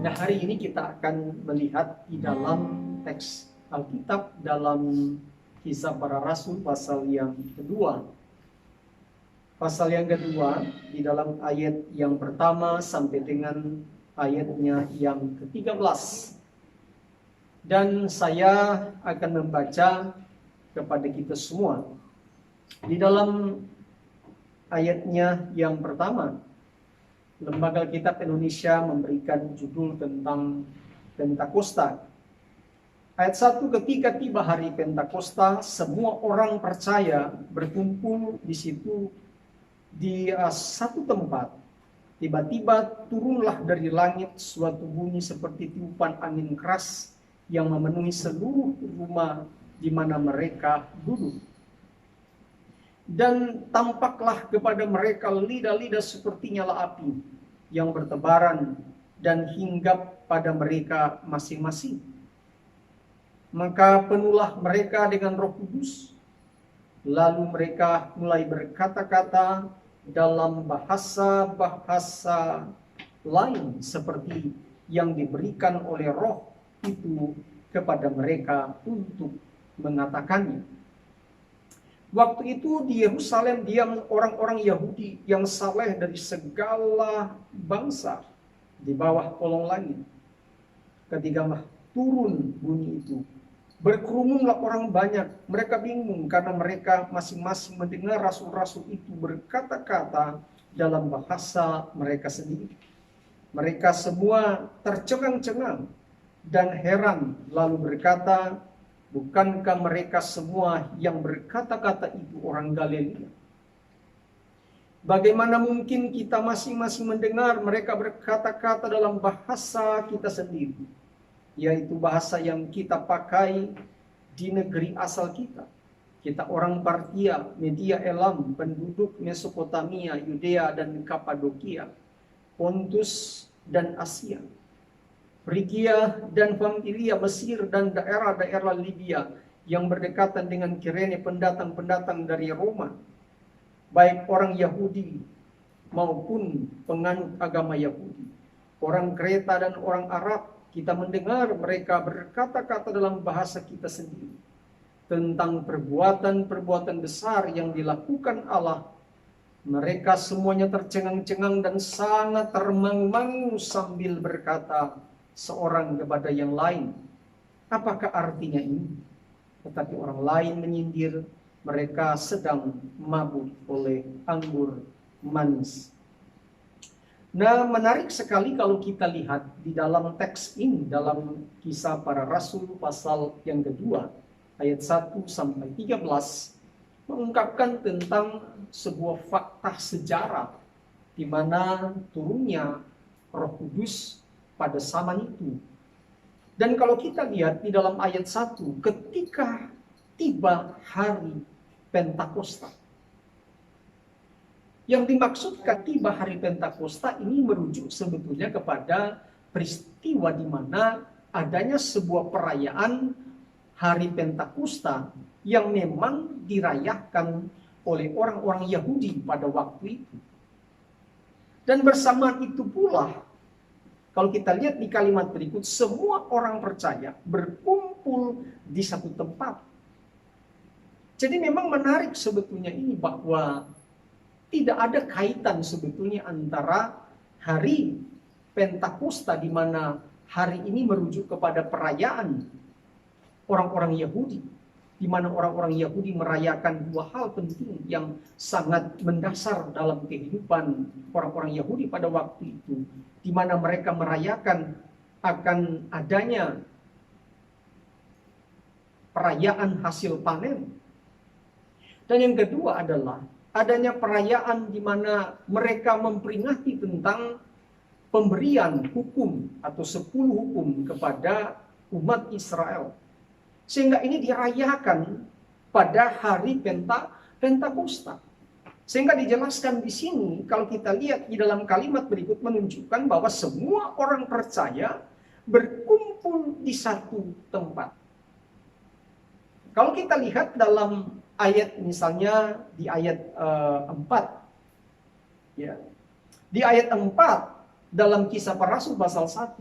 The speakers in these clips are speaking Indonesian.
Nah, hari ini kita akan melihat di dalam teks Alkitab dalam Kisah Para Rasul pasal yang kedua. Pasal yang kedua di dalam ayat yang pertama sampai dengan ayatnya yang ke-13. Dan saya akan membaca kepada kita semua. Di dalam ayatnya yang pertama, Lembaga Alkitab Indonesia memberikan judul tentang Pentakosta. Ayat 1, ketika tiba hari Pentakosta, semua orang percaya berkumpul di situ di satu tempat. Tiba-tiba turunlah dari langit suatu bunyi seperti tiupan angin keras yang memenuhi seluruh rumah di mana mereka duduk. Dan tampaklah kepada mereka lidah-lidah seperti nyala api yang bertebaran dan hinggap pada mereka masing-masing. Maka penuhlah mereka dengan Roh Kudus, lalu mereka mulai berkata-kata dalam bahasa-bahasa lain seperti yang diberikan oleh Roh itu kepada mereka untuk mengatakannya. Waktu itu di Yerusalem diam orang-orang Yahudi yang saleh dari segala bangsa di bawah kolong langit. Ketika turun bunyi itu, berkerumunlah orang banyak. Mereka bingung karena mereka masing-masing mendengar rasul-rasul itu berkata-kata dalam bahasa mereka sendiri. Mereka semua tercengang-cengang dan heran, lalu berkata, bukankah mereka semua yang berkata-kata itu orang Galilea? Bagaimana mungkin kita masing-masing mendengar mereka berkata-kata dalam bahasa kita sendiri, yaitu bahasa yang kita pakai di negeri asal kita. Kita orang Partia, Media Elam, penduduk Mesopotamia, Yudea dan Kapadokia, Pontus dan Asia, Frigia dan Pamfilia, Mesir dan daerah-daerah Libya yang berdekatan dengan Kirene, pendatang-pendatang dari Roma, baik orang Yahudi maupun penganut agama Yahudi, orang Kreta dan orang Arab. Kita mendengar mereka berkata-kata dalam bahasa kita sendiri tentang perbuatan-perbuatan besar yang dilakukan Allah. Mereka semuanya tercengang-cengang dan sangat termangu-mangu sambil berkata seorang kepada yang lain, apakah artinya ini? Tetapi orang lain menyindir, mereka sedang mabuk oleh anggur manis. Nah, menarik sekali kalau kita lihat di dalam teks ini, dalam Kisah Para Rasul pasal yang kedua, ayat 1 sampai 13, mengungkapkan tentang sebuah fakta sejarah di mana turunnya Roh Kudus pada zaman itu. Dan kalau kita lihat di dalam ayat 1, ketika tiba hari Pentakosta. Yang dimaksudkan tiba hari Pentakosta ini merujuk sebetulnya kepada peristiwa di mana adanya sebuah perayaan hari Pentakosta yang memang dirayakan oleh orang-orang Yahudi pada waktu itu. Dan bersamaan itu pula, kalau kita lihat di kalimat berikut, semua orang percaya berkumpul di satu tempat. Jadi memang menarik sebetulnya ini bahwa tidak ada kaitan sebetulnya antara hari Pentakosta di mana hari ini merujuk kepada perayaan orang-orang Yahudi, di mana orang-orang Yahudi merayakan dua hal penting yang sangat mendasar dalam kehidupan orang-orang Yahudi pada waktu itu, di mana mereka merayakan akan adanya perayaan hasil panen. Dan yang kedua adalah adanya perayaan di mana mereka memperingati tentang pemberian hukum atau 10 hukum kepada umat Israel. Sehingga ini dirayakan pada hari Pentakosta. Sehingga dijelaskan di sini, kalau kita lihat di dalam kalimat berikut menunjukkan bahwa semua orang percaya berkumpul di satu tempat. Kalau kita lihat dalam ayat misalnya di ayat 4. Ya. Di ayat 4 Dalam Kisah Para Rasul pasal 1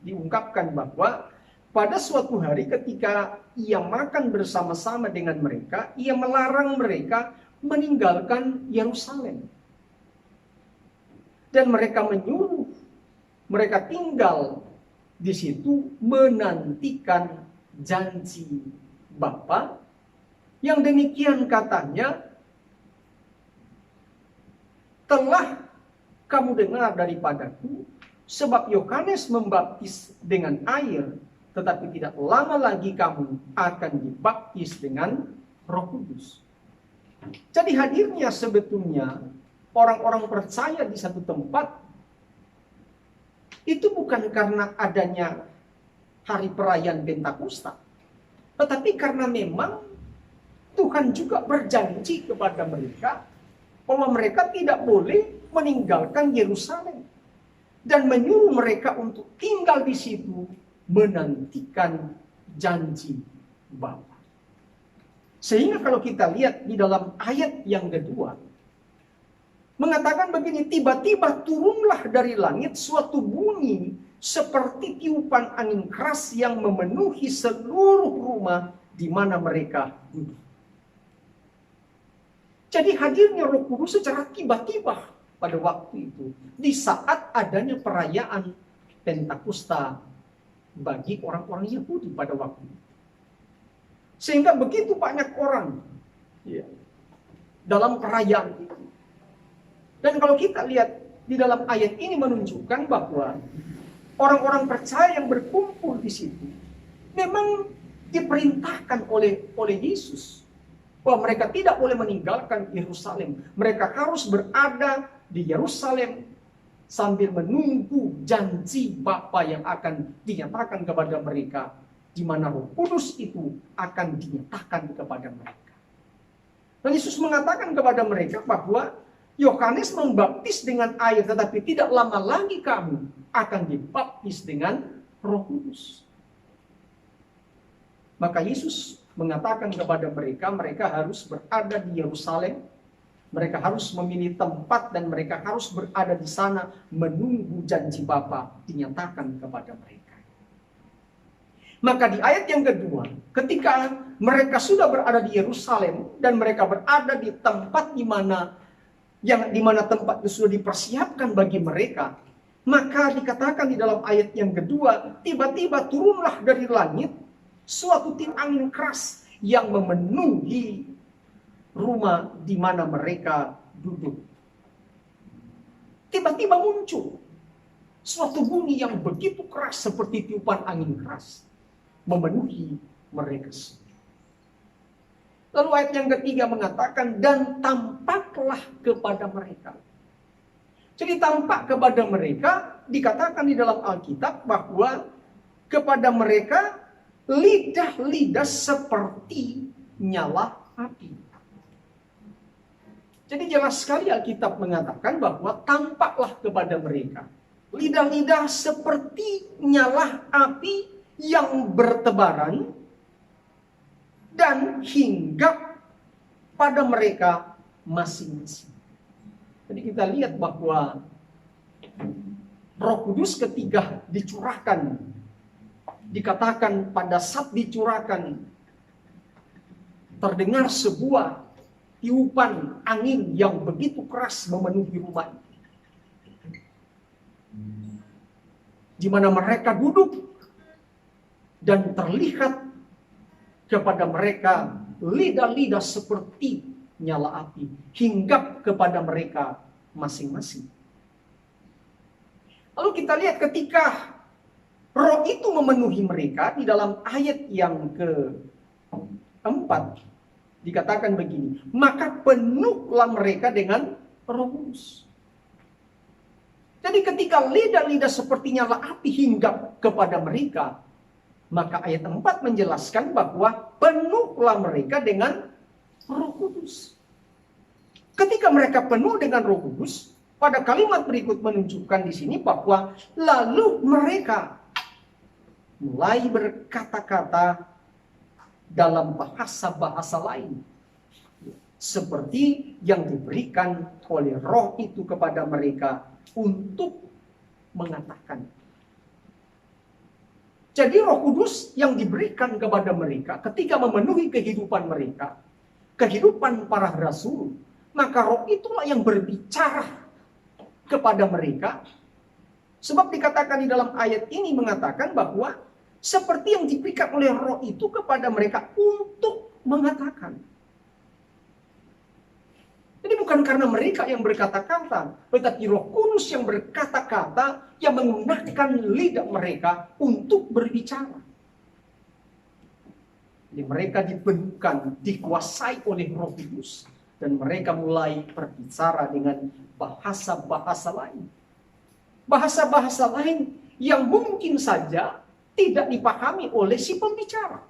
diungkapkan bahwa pada suatu hari ketika ia makan bersama-sama dengan mereka, ia melarang mereka meninggalkan Yerusalem. Dan mereka menyuruh mereka tinggal di situ menantikan janji Bapa, yang demikian katanya, telah kamu dengar daripadaku, sebab Yohanes membaptis dengan air, tetapi tidak lama lagi kamu akan dibaptis dengan Roh Kudus. Jadi hadirnya sebetulnya orang-orang percaya di satu tempat itu bukan karena adanya hari perayaan Pentakosta, tetapi karena memang Tuhan juga berjanji kepada mereka bahwa mereka tidak boleh meninggalkan Yerusalem dan menyuruh mereka untuk tinggal di situ menantikan janji Bapa. Sehingga kalau kita lihat di dalam ayat yang kedua mengatakan begini, tiba-tiba turunlah dari langit suatu bunyi seperti tiupan angin keras yang memenuhi seluruh rumah di mana mereka duduk. Jadi hadirnya Roh Kudus secara tiba-tiba pada waktu itu, di saat adanya perayaan Pentakosta bagi orang-orang Yahudi pada waktu itu. Sehingga begitu banyak orang dalam perayaan itu. Dan kalau kita lihat di dalam ayat ini menunjukkan bahwa orang-orang percaya yang berkumpul di situ memang diperintahkan oleh Yesus bahwa mereka tidak boleh meninggalkan Yerusalem. Mereka harus berada di Yerusalem sambil menunggu janji Bapa yang akan dinyatakan kepada mereka, di mana Roh Kudus itu akan dinyatakan kepada mereka. Dan Yesus mengatakan kepada mereka bahwa Yohanes membaptis dengan air, tetapi tidak lama lagi kamu akan dibaptis dengan Roh Kudus. Maka Yesus mengatakan kepada mereka, mereka harus berada di Yerusalem, mereka harus memilih tempat dan mereka harus berada di sana menunggu janji Bapa dinyatakan kepada mereka. Maka di ayat yang kedua, ketika mereka sudah berada di Yerusalem dan mereka berada di tempat di mana tempat itu sudah dipersiapkan bagi mereka, maka dikatakan di dalam ayat yang kedua, tiba-tiba turunlah dari langit suatu tiup angin keras yang memenuhi rumah di mana mereka duduk. Tiba-tiba muncul suatu bunyi yang begitu keras seperti tiupan angin keras memenuhi mereka. Lalu ayat yang ketiga mengatakan, dan tampaklah kepada mereka. Jadi tampak kepada mereka, dikatakan di dalam Alkitab bahwa kepada mereka lidah-lidah seperti nyala api. Jadi jelas sekali Alkitab mengatakan bahwa tampaklah kepada mereka lidah-lidah seperti nyala api yang bertebaran dan hinggap pada mereka masing-masing. Jadi kita lihat bahwa Roh Kudus ketika dicurahkan, dikatakan pada saat dicurahkan terdengar sebuah tiupan angin yang begitu keras memenuhi rumah itu, di mana mereka duduk dan terlihat kepada mereka lidah-lidah seperti nyala api hinggap kepada mereka masing-masing. Lalu kita lihat ketika Roh itu memenuhi mereka, di dalam ayat yang keempat dikatakan begini, maka penuhlah mereka dengan Roh Kudus. Jadi ketika lidah-lidah seperti nyala api hinggap kepada mereka, maka ayat 4 menjelaskan bahwa penuhlah mereka dengan Roh Kudus. Ketika mereka penuh dengan Roh Kudus, pada kalimat berikut menunjukkan di sini bahwa lalu mereka mulai berkata-kata dalam bahasa-bahasa lain, seperti yang diberikan oleh Roh itu kepada mereka untuk mengatakan. Jadi Roh Kudus yang diberikan kepada mereka ketika memenuhi kehidupan mereka, kehidupan para rasul, maka Roh itulah yang berbicara kepada mereka. Sebab dikatakan di dalam ayat ini mengatakan bahwa seperti yang diberikan oleh Roh itu kepada mereka untuk mengatakan. Jadi bukan karena mereka yang berkata-kata, tetapi Roh Kudus yang berkata-kata, yang menggunakan lidah mereka untuk berbicara. Jadi mereka dibentukkan, dikuasai oleh Roh Kudus, dan mereka mulai berbicara dengan bahasa-bahasa lain. Bahasa-bahasa lain yang mungkin saja tidak dipahami oleh si pembicara.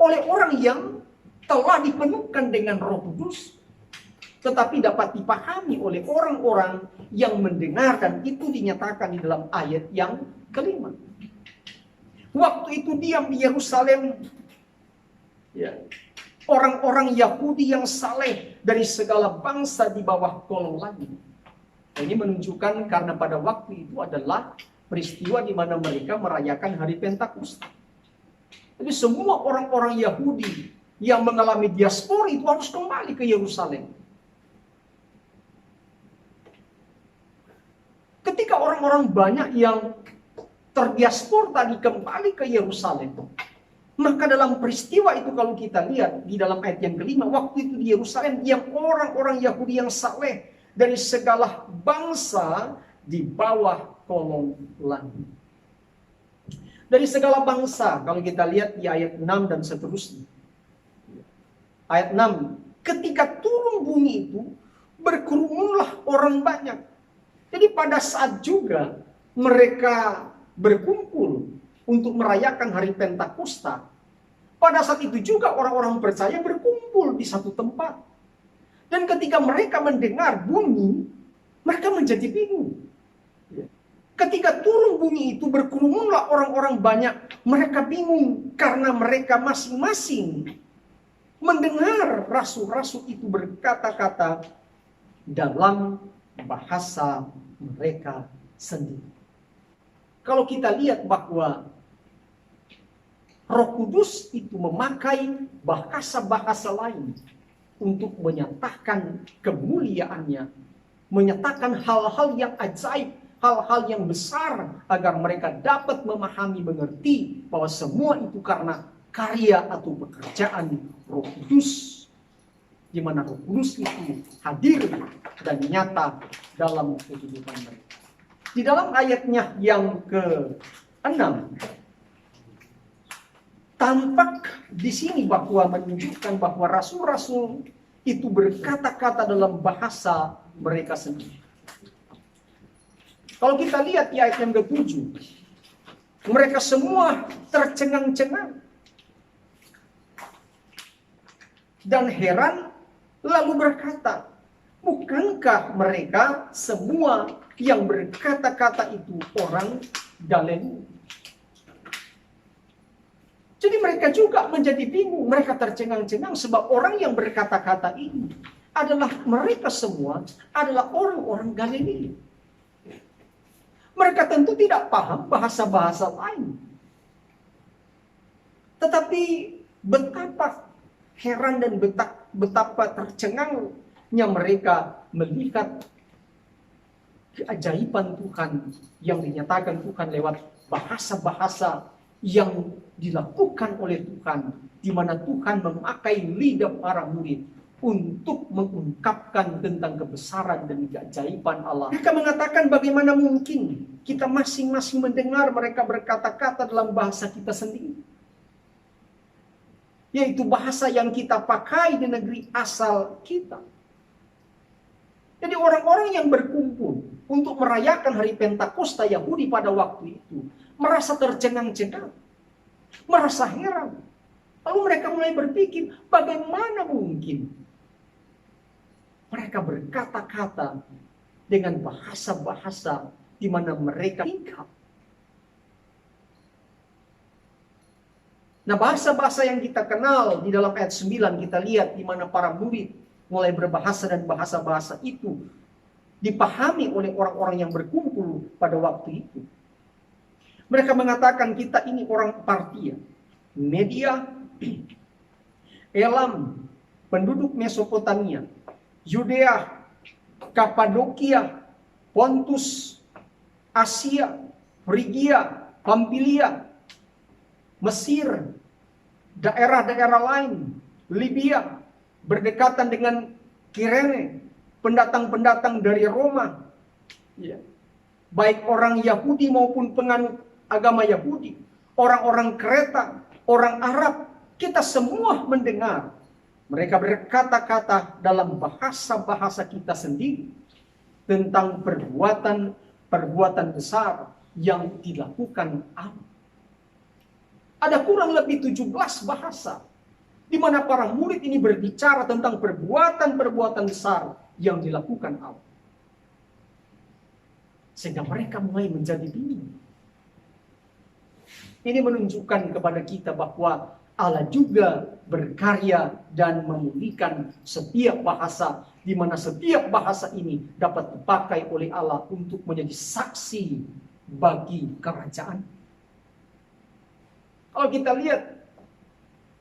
Oleh orang yang telah dipenuhkan dengan Roh Kudus, tetapi dapat dipahami oleh orang-orang yang mendengar, dan itu dinyatakan di dalam ayat yang kelima. Waktu itu diam di Yerusalem ya, orang-orang Yahudi yang saleh dari segala bangsa di bawah kolong langit. Ini menunjukkan karena pada waktu itu adalah peristiwa di mana mereka merayakan hari Pentakosta. Jadi semua orang-orang Yahudi yang mengalami diaspora itu harus kembali ke Yerusalem. Ketika orang-orang banyak yang terdiaspor tadi kembali ke Yerusalem, maka dalam peristiwa itu kalau kita lihat di dalam ayat yang kelima, waktu itu di Yerusalem yang orang-orang Yahudi yang saleh dari segala bangsa di bawah kolong langit. Dari segala bangsa, kalau kita lihat di ayat 6 dan seterusnya. Ayat 6, ketika turun bumi itu, berkerumunlah orang banyak. Jadi pada saat juga mereka berkumpul untuk merayakan hari Pentakosta, pada saat itu juga orang-orang percaya berkumpul di satu tempat. Dan ketika mereka mendengar bunyi, mereka menjadi bingung. Ketika turun bunyi itu, berkerumunlah orang-orang banyak. Mereka bingung karena mereka masing-masing mendengar rasul-rasul itu berkata-kata dalam bahasa mereka sendiri. Kalau kita lihat bahwa Roh Kudus itu memakai bahasa-bahasa lain untuk menyatakan kemuliaannya, menyatakan hal-hal yang ajaib, hal-hal yang besar, agar mereka dapat memahami, mengerti bahwa semua itu karena karya atau pekerjaan Roh Kudus, di mana Roh Kudus itu hadir dan nyata dalam kehidupan mereka. Di dalam ayatnya yang ke-6, tampak di sini bahwa menunjukkan bahwa rasul-rasul itu berkata-kata dalam bahasa mereka sendiri. Kalau kita lihat di ayat yang ke-7, mereka semua tercengang-cengang dan heran, lalu berkata, bukankah mereka semua yang berkata-kata itu orang Galilea? Jadi mereka juga menjadi bingung, mereka tercengang-cengang sebab orang yang berkata-kata ini adalah mereka semua adalah orang-orang Galilea. Mereka tentu tidak paham bahasa-bahasa lain. Tetapi betapa heran dan betapa tercengangnya mereka melihat keajaiban Tuhan yang dinyatakan Tuhan lewat bahasa-bahasa yang dilakukan oleh Tuhan, di mana Tuhan memakai lidah para murid untuk mengungkapkan tentang kebesaran dan keajaiban Allah. Mereka mengatakan, bagaimana mungkin kita masing-masing mendengar mereka berkata-kata dalam bahasa kita sendiri, yaitu bahasa yang kita pakai di negeri asal kita. Jadi orang-orang yang berkumpul untuk merayakan hari Pentakosta Yahudi pada waktu itu merasa tercengang-cengang, merasa heran. Lalu mereka mulai berpikir, bagaimana mungkin mereka berkata-kata dengan bahasa-bahasa di mana mereka tinggal. Nah, bahasa-bahasa yang kita kenal di dalam ayat 9 kita lihat di mana para murid mulai berbahasa, dan bahasa-bahasa itu dipahami oleh orang-orang yang berkumpul pada waktu itu. Mereka mengatakan kita ini orang Partia, Media, Elam, penduduk Mesopotamia, Yudea, Kapadokia, Pontus, Asia, Frigia, Pamfilia, Mesir, daerah-daerah lain, Libya, berdekatan dengan Kirene, pendatang-pendatang dari Roma, ya. Baik orang Yahudi maupun penganut agama Yahudi, orang-orang Kreta, orang Arab, kita semua mendengar mereka berkata-kata dalam bahasa-bahasa kita sendiri tentang perbuatan besar yang dilakukan Allah. Ada kurang lebih 17 bahasa di mana para murid ini berbicara tentang perbuatan-perbuatan besar yang dilakukan Allah. Sehingga mereka mulai menjadi bingung. Ini menunjukkan kepada kita bahwa Allah juga berkarya dan memulihkan setiap bahasa, di mana setiap bahasa ini dapat dipakai oleh Allah untuk menjadi saksi bagi kerajaan. Kalau kita lihat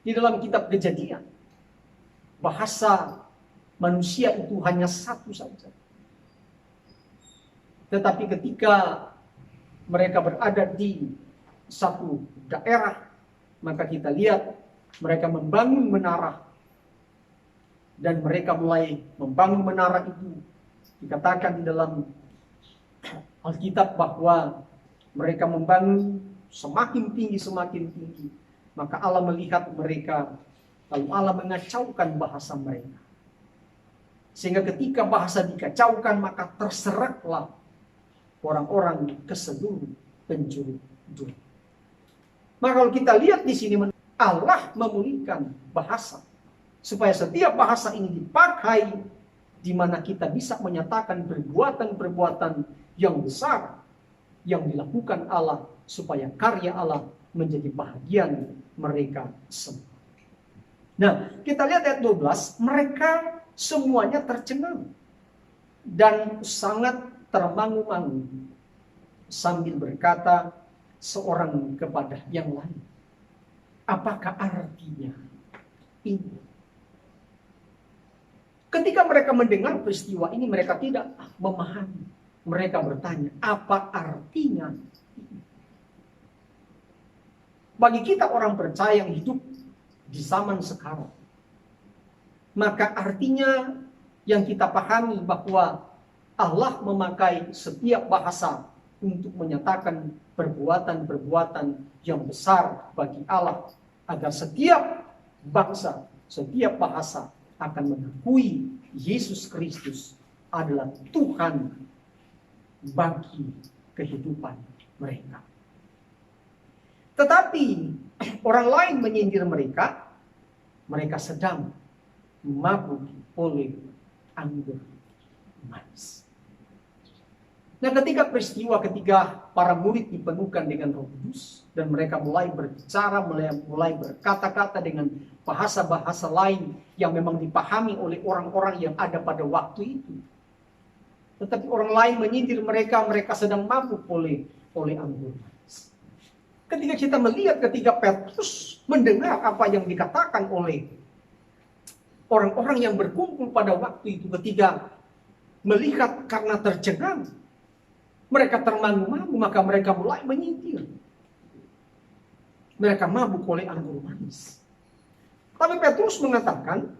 di dalam kitab Kejadian, bahasa manusia itu hanya satu saja. Tetapi ketika mereka berada di satu daerah, maka kita lihat mereka membangun menara. Dan mereka mulai membangun menara itu. Dikatakan di dalam Alkitab bahwa mereka membangun semakin tinggi. Maka Allah melihat mereka, lalu Allah mengacaukan bahasa mereka. Sehingga ketika bahasa dikacaukan, maka terseraklah orang-orang ke seluruh penjuru dunia. Maka kalau kita lihat di sini, Allah memulihkan bahasa supaya setiap bahasa ini dipakai di mana kita bisa menyatakan perbuatan-perbuatan yang besar yang dilakukan Allah supaya karya Allah menjadi bahagian mereka semua. Nah, kita lihat ayat 12, mereka semuanya tercengang dan sangat termangu-mangu sambil berkata seorang kepada yang lain, apakah artinya ini? Ketika mereka mendengar peristiwa ini, mereka tidak memahami. Mereka bertanya, apa artinya ini? Bagi kita orang percaya yang hidup di zaman sekarang, maka artinya yang kita pahami bahwa Allah memakai setiap bahasa untuk menyatakan perbuatan-perbuatan yang besar bagi Allah, agar setiap bangsa, setiap bahasa akan mengakui Yesus Kristus adalah Tuhan bagi kehidupan mereka. Tetapi orang lain menyindir mereka, mereka sedang mabuk oleh anggur manis. Nah, ketika para murid dipenuhkan dengan Roh Kudus dan mereka mulai berbicara, mulai berkata-kata dengan bahasa-bahasa lain yang memang dipahami oleh orang-orang yang ada pada waktu itu. Tetapi orang lain menyindir mereka sedang mabuk oleh anggur manis. Ketika Petrus mendengar apa yang dikatakan oleh orang-orang yang berkumpul pada waktu itu, ketika melihat karena tercengang, mereka termangu-mangu, maka mereka mulai menyindir. Mereka mabuk oleh anggur manis. Tapi Petrus mengatakan,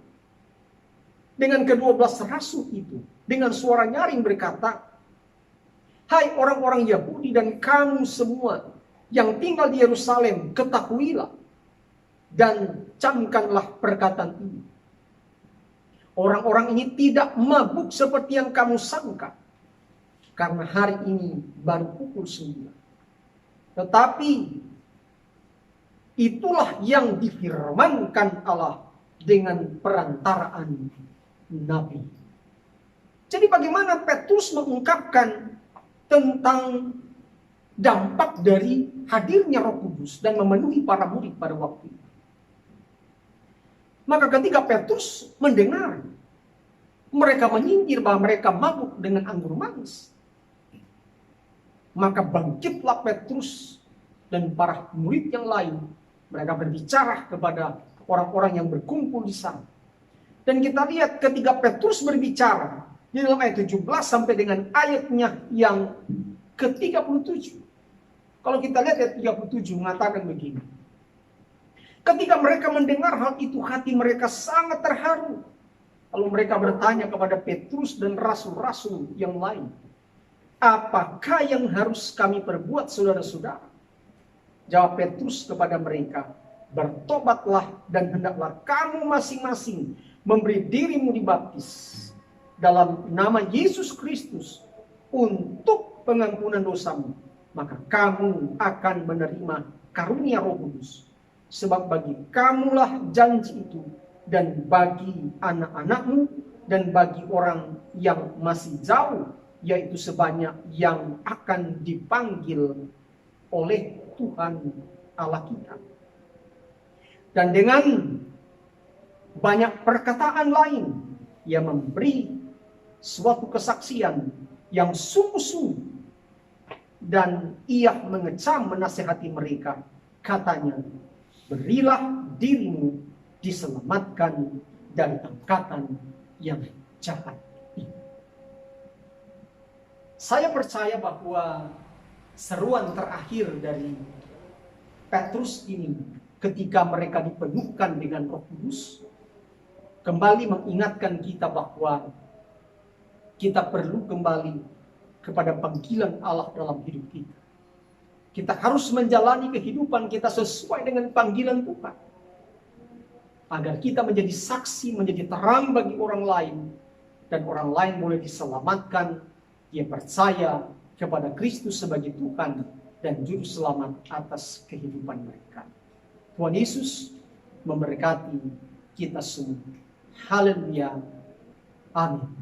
dengan ke-12 rasul itu, dengan suara nyaring berkata, hai orang-orang Yahudi dan kamu semua yang tinggal di Yerusalem, ketahuilah dan camkanlah perkataan ini. Orang-orang ini tidak mabuk seperti yang kamu sangka, karena hari ini baru pukul 9. Tetapi itulah yang difirmankan Allah dengan perantaraan Nabi. Jadi bagaimana Petrus mengungkapkan tentang dampak dari hadirnya Roh Kudus dan memenuhi para murid pada waktu itu. Maka ketika Petrus mendengar Mereka menyindir bahwa mereka mabuk dengan anggur manis. Maka bangkitlah Petrus dan para murid yang lain. Mereka berbicara kepada orang-orang yang berkumpul di sana. Dan kita lihat ketika Petrus berbicara di dalam ayat 17 sampai dengan ayatnya yang ke-37. Kalau kita lihat ayat 37 mengatakan begini. Ketika mereka mendengar hal itu, hati mereka sangat terharu. Lalu mereka bertanya kepada Petrus dan rasul-rasul yang lain, apakah yang harus kami perbuat, saudara-saudara? Jawab Petrus kepada mereka, bertobatlah dan hendaklah kamu masing-masing memberi dirimu dibaptis dalam nama Yesus Kristus untuk pengampunan dosamu. Maka kamu akan menerima karunia Roh Kudus. Sebab bagi kamulah janji itu, dan bagi anak-anakmu, dan bagi orang yang masih jauh, yaitu sebanyak yang akan dipanggil oleh Tuhan Allah kita. Dan dengan banyak perkataan lain, ia memberi suatu kesaksian yang sungguh-sungguh, dan ia mengecam menasihati mereka. Katanya, berilah dirimu diselamatkan dari angkatan yang jahat ini. Saya percaya bahwa seruan terakhir dari Petrus ini ketika mereka dipenuhkan dengan Roh Kudus kembali mengingatkan kita bahwa kita perlu kembali kepada panggilan Allah dalam hidup kita. Kita harus menjalani kehidupan kita sesuai dengan panggilan Tuhan. Agar kita menjadi saksi, menjadi terang bagi orang lain. Dan orang lain boleh diselamatkan. Dia percaya kepada Kristus sebagai Tuhan dan Juru Selamat atas kehidupan mereka. Tuhan Yesus memberkati kita semua. Haleluya. Amin.